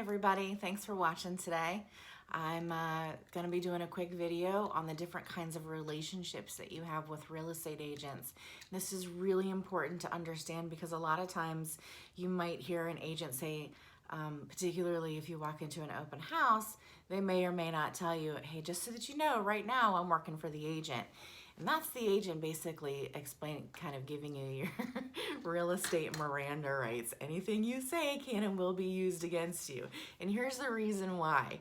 everybody, thanks for watching today. I'm going to be doing a quick video on the different kinds of relationships that you have with real estate agents. This is really important to understand because a lot of times you might hear an agent say, particularly if you walk into an open house, they may or may not tell you, hey, just so that you know, right now I'm working for the agent. And that's the agent basically explaining, kind of giving you your real estate Miranda rights. Anything you say can and will be used against you. And here's the reason why.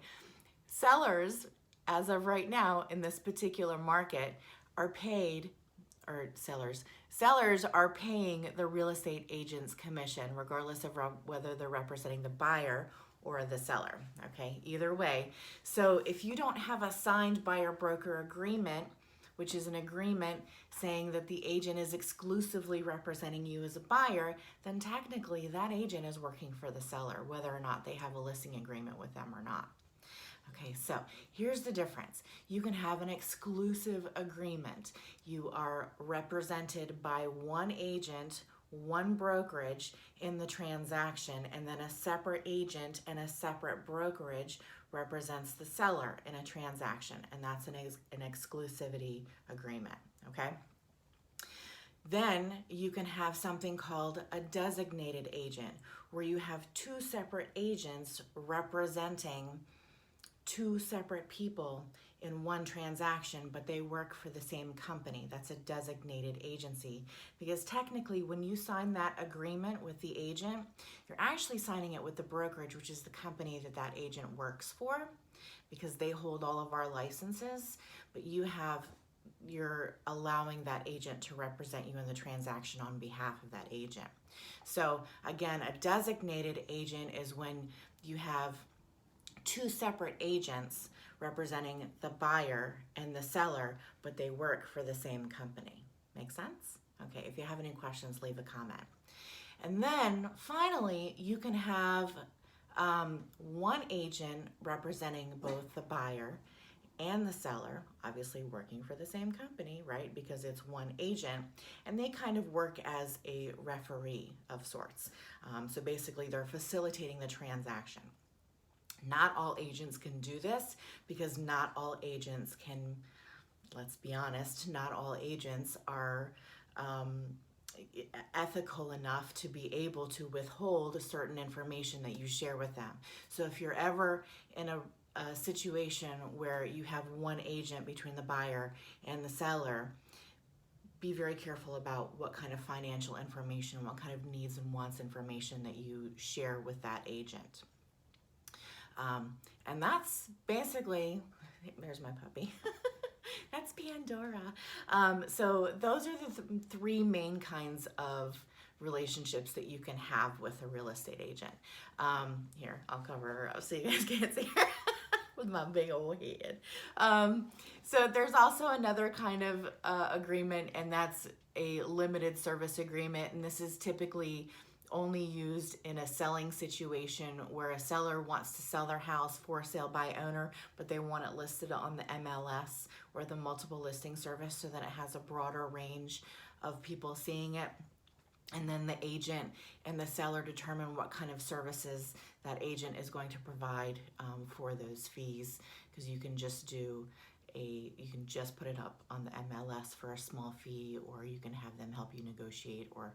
Sellers, as of right now in this particular market, are paid, or sellers are paying the real estate agent's commission, regardless of whether they're representing the buyer or the seller, okay? Either way. So if you don't have a signed buyer-broker agreement, which is an agreement saying that the agent is exclusively representing you as a buyer, then technically that agent is working for the seller, whether or not they have a listing agreement with them or not. Okay, so here's the difference. You can have an exclusive agreement. You are represented by one agent, one brokerage in the transaction, and then a separate agent and a separate brokerage represents the seller in a transaction, and that's an exclusivity agreement, okay? Then you can have something called a designated agent, where you have two separate agents representing two separate people in one transaction, but they work for the same company. That's a designated agency. Because technically, when you sign that agreement with the agent, you're actually signing it with the brokerage, which is the company that that agent works for, because they hold all of our licenses, but you're allowing that agent to represent you in the transaction on behalf of that agent. So again, a designated agent is when you have two separate agents representing the buyer and the seller, but they work for the same company. Make sense? Okay, if you have any questions, leave a comment. And then finally, you can have one agent representing both the buyer and the seller, obviously working for the same company, right? Because it's one agent, and they kind of work as a referee of sorts. So basically, they're facilitating the transaction. Not all agents can do this because not all agents can, let's be honest, not all agents are ethical enough to be able to withhold certain information that you share with them. So if you're ever in a situation where you have one agent between the buyer and the seller, be very careful about what kind of financial information, what kind of needs and wants information that you share with that agent. And that's basically, there's my puppy. That's Pandora. So those are the three main kinds of relationships that you can have with a real estate agent. Here, I'll cover her up so you guys can't see her with my big old head. So there's also another kind of agreement, and that's a limited service agreement. And this is typically only used in a selling situation where a seller wants to sell their house for sale by owner, but they want it listed on the MLS or the multiple listing service so that it has a broader range of people seeing it. And then the agent and the seller determine what kind of services that agent is going to provide for those fees, because you can just put it up on the MLS for a small fee, or you can have them help you negotiate or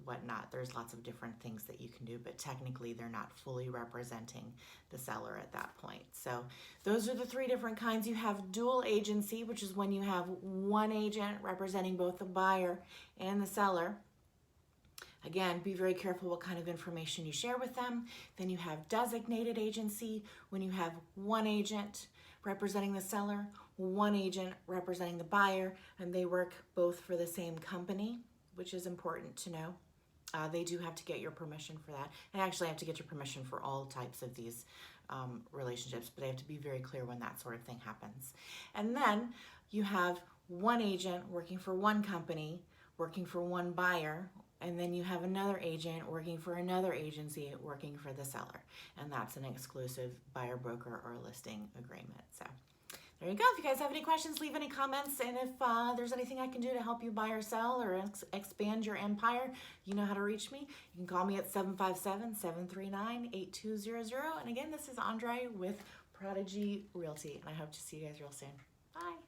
whatnot. There's lots of different things that you can do, but technically they're not fully representing the seller at that point. So those are the three different kinds. You have dual agency, which is when you have one agent representing both the buyer and the seller. Again, be very careful what kind of information you share with them. Then you have designated agency, when you have one agent representing the seller, one agent representing the buyer, and they work both for the same company, which is important to know. They do have to get your permission for that. They actually have to get your permission for all types of these relationships, but they have to be very clear when that sort of thing happens. And then you have one agent working for one company, working for one buyer, and then you have another agent working for another agency working for the seller. And that's an exclusive buyer, broker, or listing agreement. So there you go. If you guys have any questions, leave any comments. And if there's anything I can do to help you buy or sell or expand your empire, you know how to reach me. You can call me at 757-739-8200. And again, this is Andre with Prodigy Realty. And I hope to see you guys real soon. Bye.